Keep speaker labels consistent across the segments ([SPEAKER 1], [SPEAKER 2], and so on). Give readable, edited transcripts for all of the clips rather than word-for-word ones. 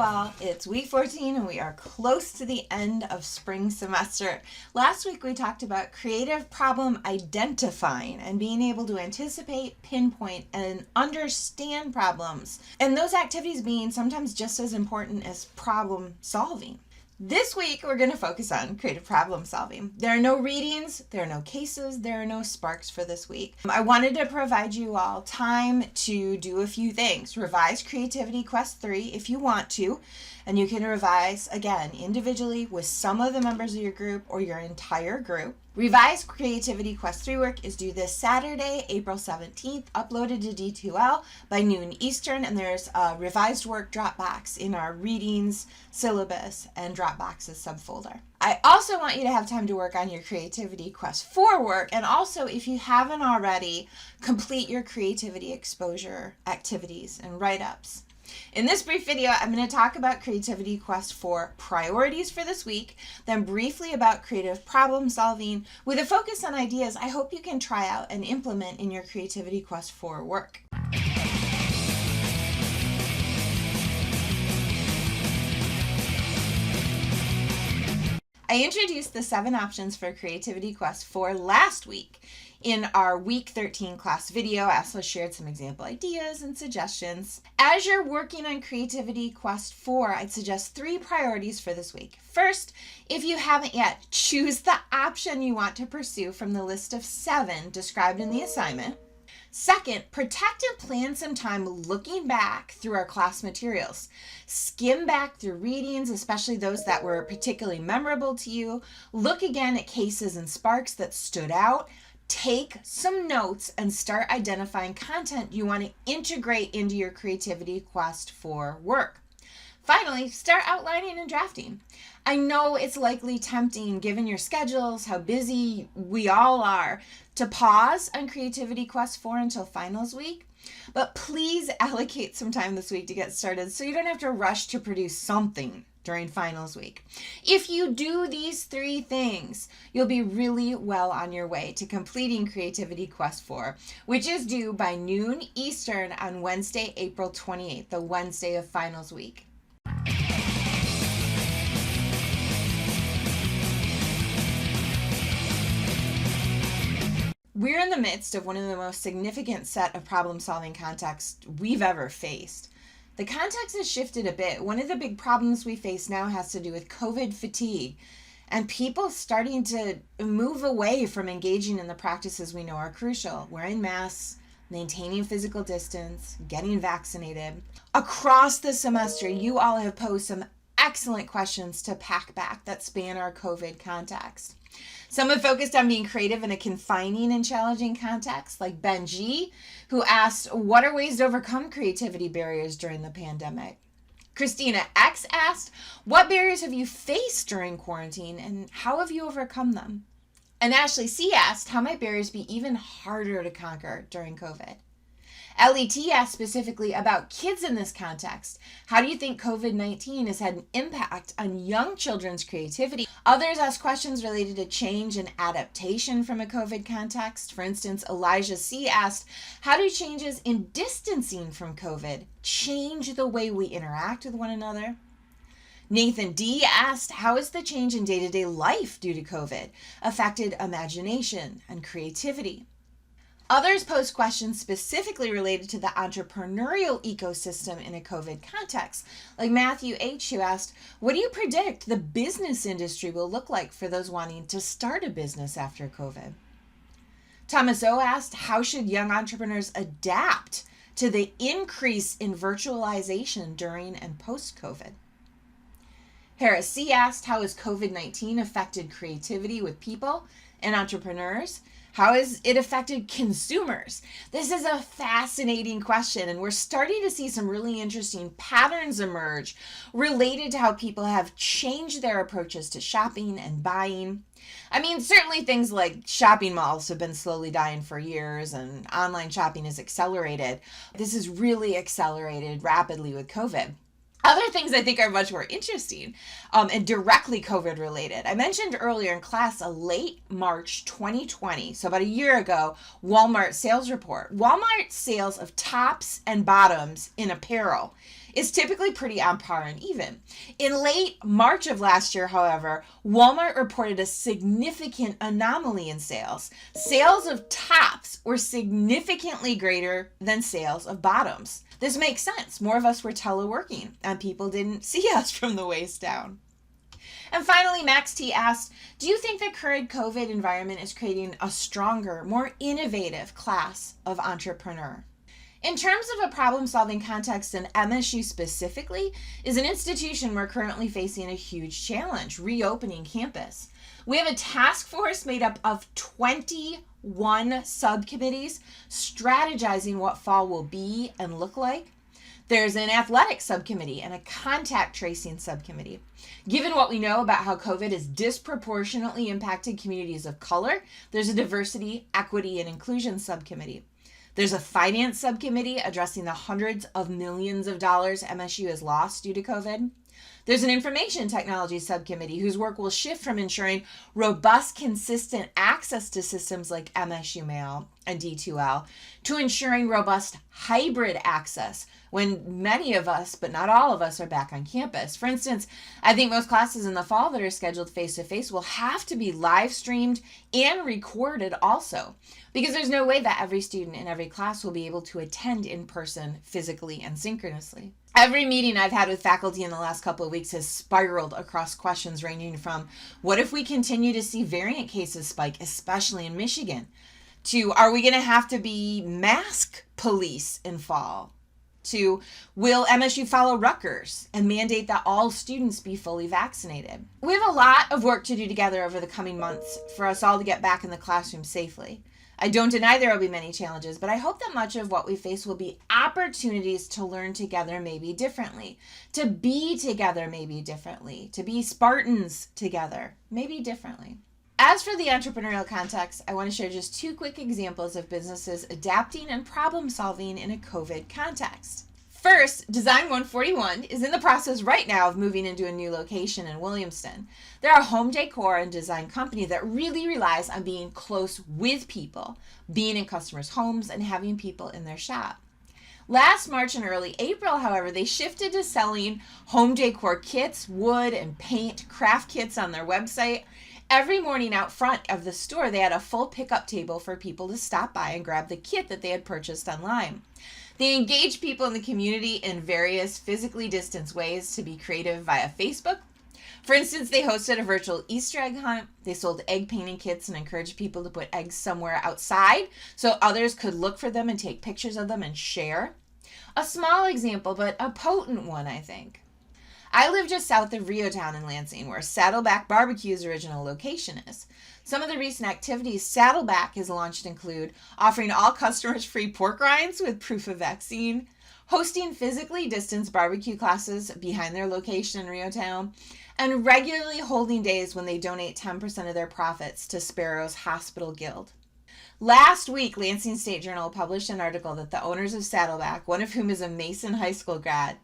[SPEAKER 1] all, it's week 14 and we are close to the end of spring semester. Last week we talked about creative problem identifying and being able to anticipate, pinpoint, and understand problems. And those activities being sometimes just as important as problem solving. This week, we're going to focus on creative problem solving. There are no readings, there are no cases, there are no sparks for this week. I wanted to provide you all time to do a few things. Revise Creativity Quest 3 if you want to, and you can revise, again, individually with some of the members of your group or your entire group. Revise Creativity Quest 3 work is due this Saturday, April 17th, uploaded to D2L by noon Eastern, and there's a revised work Dropbox in our readings, syllabus, and Dropboxes subfolder. I also want you to have time to work on your Creativity Quest 4 work, and also, if you haven't already, complete your creativity exposure activities and write-ups. In this brief video, I'm going to talk about Creativity Quest 4 priorities for this week, then briefly about creative problem solving with a focus on ideas I hope you can try out and implement in your Creativity Quest 4 work. I introduced the 7 options for Creativity Quest 4 last week in our week 13 class video. I also shared some example ideas and suggestions. As you're working on Creativity Quest 4, I'd suggest 3 priorities for this week. First, if you haven't yet, choose the option you want to pursue from the list of 7 described in the assignment. Second, protect and plan some time looking back through our class materials. Skim back through readings, especially those that were particularly memorable to you. Look again at cases and sparks that stood out. Take some notes and start identifying content you want to integrate into your Creativity Quest 4 work. Finally, start outlining and drafting. I know it's likely tempting, given your schedules, how busy we all are, to pause on Creativity Quest 4 until finals week, but please allocate some time this week to get started so you don't have to rush to produce something during finals week. If you do these 3 things, you'll be really well on your way to completing Creativity Quest 4, which is due by noon Eastern on Wednesday, April 28th, the Wednesday of finals week. We're in the midst of one of the most significant set of problem-solving contexts we've ever faced. The context has shifted a bit. One of the big problems we face now has to do with COVID fatigue and people starting to move away from engaging in the practices we know are crucial. Wearing masks, maintaining physical distance, getting vaccinated. Across the semester, you all have posed some excellent questions to pack back that span our COVID context. Some have focused on being creative in a confining and challenging context, like Ben G, who asked, what are ways to overcome creativity barriers during the pandemic? Christina X asked, what barriers have you faced during quarantine and how have you overcome them? And Ashley C asked, how might barriers be even harder to conquer during COVID? LET asked specifically about kids in this context. How do you think COVID-19 has had an impact on young children's creativity? Others asked questions related to change and adaptation from a COVID context. For instance, Elijah C asked, how do changes in distancing from COVID change the way we interact with one another? Nathan D asked, how has the change in day-to-day life due to COVID affected imagination and creativity? Others posed questions specifically related to the entrepreneurial ecosystem in a COVID context, like Matthew H, who asked, what do you predict the business industry will look like for those wanting to start a business after COVID? Thomas O asked, how should young entrepreneurs adapt to the increase in virtualization during and post-COVID? Harris C asked, how has COVID-19 affected creativity with people and entrepreneurs? How has it affected consumers? This is a fascinating question, and we're starting to see some really interesting patterns emerge related to how people have changed their approaches to shopping and buying. I mean, certainly things like shopping malls have been slowly dying for years, and online shopping has accelerated. This has really accelerated rapidly with COVID. Other things I think are much more interesting and directly COVID related. I mentioned earlier in class a late March 2020, so about a year ago, Walmart sales report. Walmart sales of tops and bottoms in apparel is typically pretty on par and even. In late March of last year, however, Walmart reported a significant anomaly in sales. Sales of tops were significantly greater than sales of bottoms. This makes sense. More of us were teleworking and people didn't see us from the waist down. And finally, Max T asked, do you think the current COVID environment is creating a stronger, more innovative class of entrepreneur? In terms of a problem-solving context, and MSU specifically is an institution we're currently facing a huge challenge, reopening campus. We have a task force made up of 21 subcommittees strategizing what fall will be and look like. There's an athletic subcommittee and a contact tracing subcommittee. Given what we know about how COVID has disproportionately impacted communities of color, there's a diversity, equity, and inclusion subcommittee. There's a finance subcommittee addressing the hundreds of millions of dollars MSU has lost due to COVID. There's an information technology subcommittee whose work will shift from ensuring robust, consistent access to systems like MSU Mail and D2L to ensuring robust hybrid access when many of us, but not all of us, are back on campus. For instance, I think most classes in the fall that are scheduled face-to-face will have to be live streamed and recorded also, because there's no way that every student in every class will be able to attend in person physically and synchronously. Every meeting I've had with faculty in the last couple of weeks has spiraled across questions ranging from, what if we continue to see variant cases spike, especially in Michigan, to, are we going to have to be mask police in fall, to, will MSU follow Rutgers and mandate that all students be fully vaccinated? We have a lot of work to do together over the coming months for us all to get back in the classroom safely. I don't deny there will be many challenges, but I hope that much of what we face will be opportunities to learn together maybe differently, to be together maybe differently, to be Spartans together maybe differently. As for the entrepreneurial context, I want to share just two quick examples of businesses adapting and problem solving in a COVID context. First, Design 141 is in the process right now of moving into a new location in Williamston. They're a home decor and design company that really relies on being close with people, being in customers' homes, and having people in their shop. Last March and early April, however, they shifted to selling home decor kits, wood and paint, craft kits on their website. Every morning out front of the store, they had a full pickup table for people to stop by and grab the kit that they had purchased online. They engaged people in the community in various physically distanced ways to be creative via Facebook. For instance, they hosted a virtual Easter egg hunt. They sold egg painting kits and encouraged people to put eggs somewhere outside so others could look for them and take pictures of them and share. A small example, but a potent one, I think. I live just south of Reotown in Lansing, where Saddleback Barbecue's original location is. Some of the recent activities Saddleback has launched include offering all customers free pork rinds with proof of vaccine, hosting physically distanced barbecue classes behind their location in Reotown, and regularly holding days when they donate 10% of their profits to Sparrow's Hospital Guild. Last week, Lansing State Journal published an article that the owners of Saddleback, one of whom is a Mason High School grad,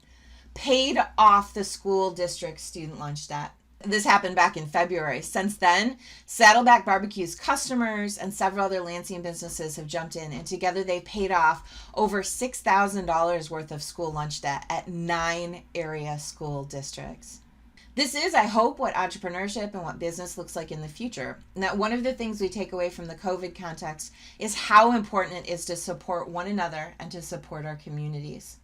[SPEAKER 1] paid off the school district's student lunch debt. This happened back in February. Since then, Saddleback Barbecue's customers and several other Lansing businesses have jumped in, and together they paid off over $6,000 worth of school lunch debt at 9 area school districts. This is, I hope, what entrepreneurship and what business looks like in the future. And that one of the things we take away from the COVID context is how important it is to support one another and to support our communities.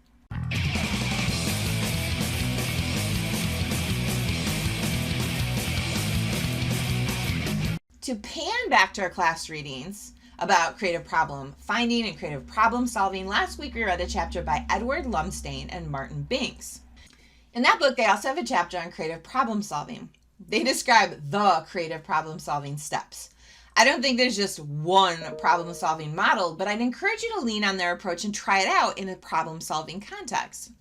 [SPEAKER 1] To pan back to our class readings about creative problem finding and creative problem solving, last week we read a chapter by Edward Lumsdaine and Martin Binks. In that book, they also have a chapter on creative problem solving. They describe the creative problem solving steps. I don't think there's just one problem solving model, but I'd encourage you to lean on their approach and try it out in a problem solving context.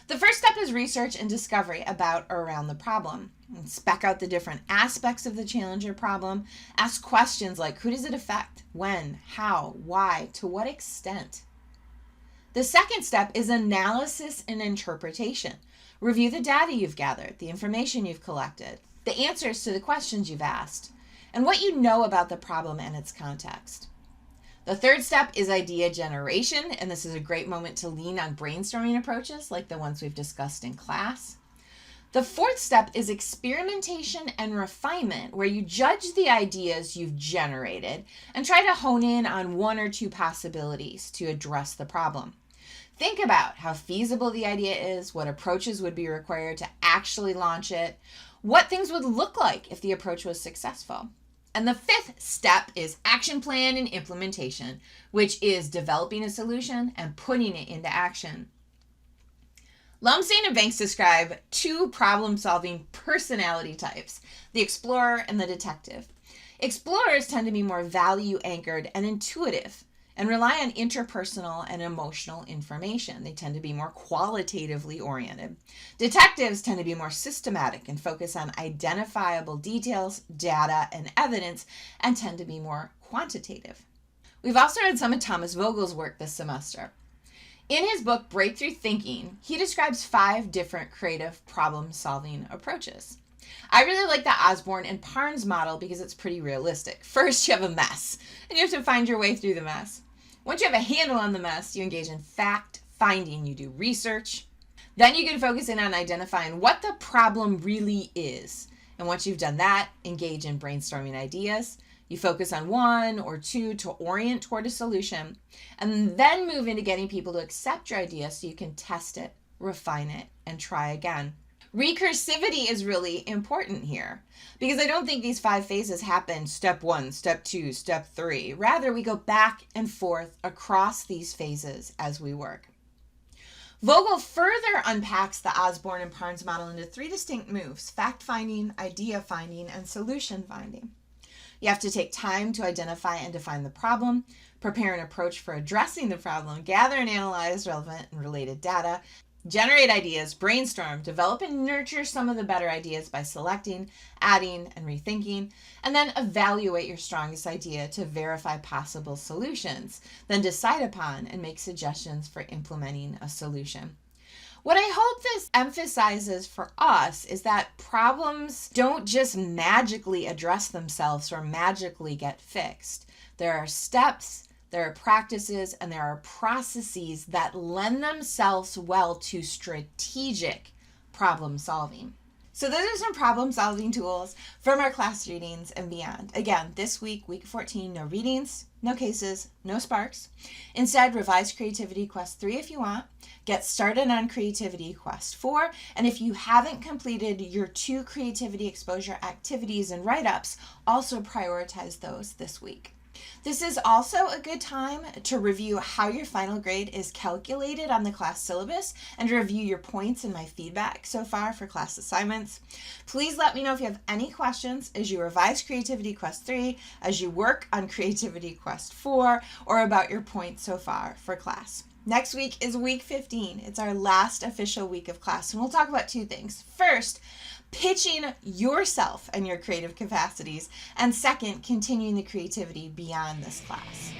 [SPEAKER 1] The first step is research and discovery about or around the problem. Spec out the different aspects of the challenge or problem. Ask questions like, who does it affect? When? How? Why? To what extent? The second step is analysis and interpretation. Review the data you've gathered, the information you've collected, the answers to the questions you've asked, and what you know about the problem and its context. The third step is idea generation, and this is a great moment to lean on brainstorming approaches like the ones we've discussed in class. The fourth step is experimentation and refinement, where you judge the ideas you've generated and try to hone in on one or two possibilities to address the problem. Think about how feasible the idea is, what approaches would be required to actually launch it, what things would look like if the approach was successful. And the fifth step is action plan and implementation, which is developing a solution and putting it into action. Lumsden and Banks describe two problem-solving personality types, the explorer and the detective. Explorers tend to be more value-anchored and intuitive and rely on interpersonal and emotional information. They tend to be more qualitatively oriented. Detectives tend to be more systematic and focus on identifiable details, data, and evidence, and tend to be more quantitative. We've also read some of Thomas Vogel's work this semester. In his book, Breakthrough Thinking, he describes 5 different creative problem-solving approaches. I really like the Osborne and Parnes model because it's pretty realistic. First, you have a mess, and you have to find your way through the mess. Once you have a handle on the mess, you engage in fact-finding. You do research. Then you can focus in on identifying what the problem really is. And once you've done that, engage in brainstorming ideas. You focus on one or two to orient toward a solution, and then move into getting people to accept your idea so you can test it, refine it, and try again. Recursivity is really important here because I don't think these 5 phases happen step 1, step 2, step 3. Rather, we go back and forth across these phases as we work. Vogel further unpacks the Osborne and Parnes model into 3 distinct moves: fact-finding, idea-finding, and solution-finding. You have to take time to identify and define the problem, prepare an approach for addressing the problem, gather and analyze relevant and related data, generate ideas, brainstorm, develop and nurture some of the better ideas by selecting, adding, and rethinking, and then evaluate your strongest idea to verify possible solutions, then decide upon and make suggestions for implementing a solution. What I hope this emphasizes for us is that problems don't just magically address themselves or magically get fixed. There are steps, there are practices, and there are processes that lend themselves well to strategic problem solving. So those are some problem solving tools from our class readings and beyond. Again, this week, week 14, no readings, no cases, no sparks. Instead, revise Creativity Quest 3 if you want. Get started on Creativity Quest 4. And if you haven't completed your 2 creativity exposure activities and write-ups, also prioritize those this week. This is also a good time to review how your final grade is calculated on the class syllabus and to review your points and my feedback so far for class assignments. Please let me know if you have any questions as you revise Creativity Quest 3, as you work on Creativity Quest 4, or about your points so far for class. Next week is week 15. It's our last official week of class, and we'll talk about 2 things. First, pitching yourself and your creative capacities, and second, continuing the creativity beyond this class.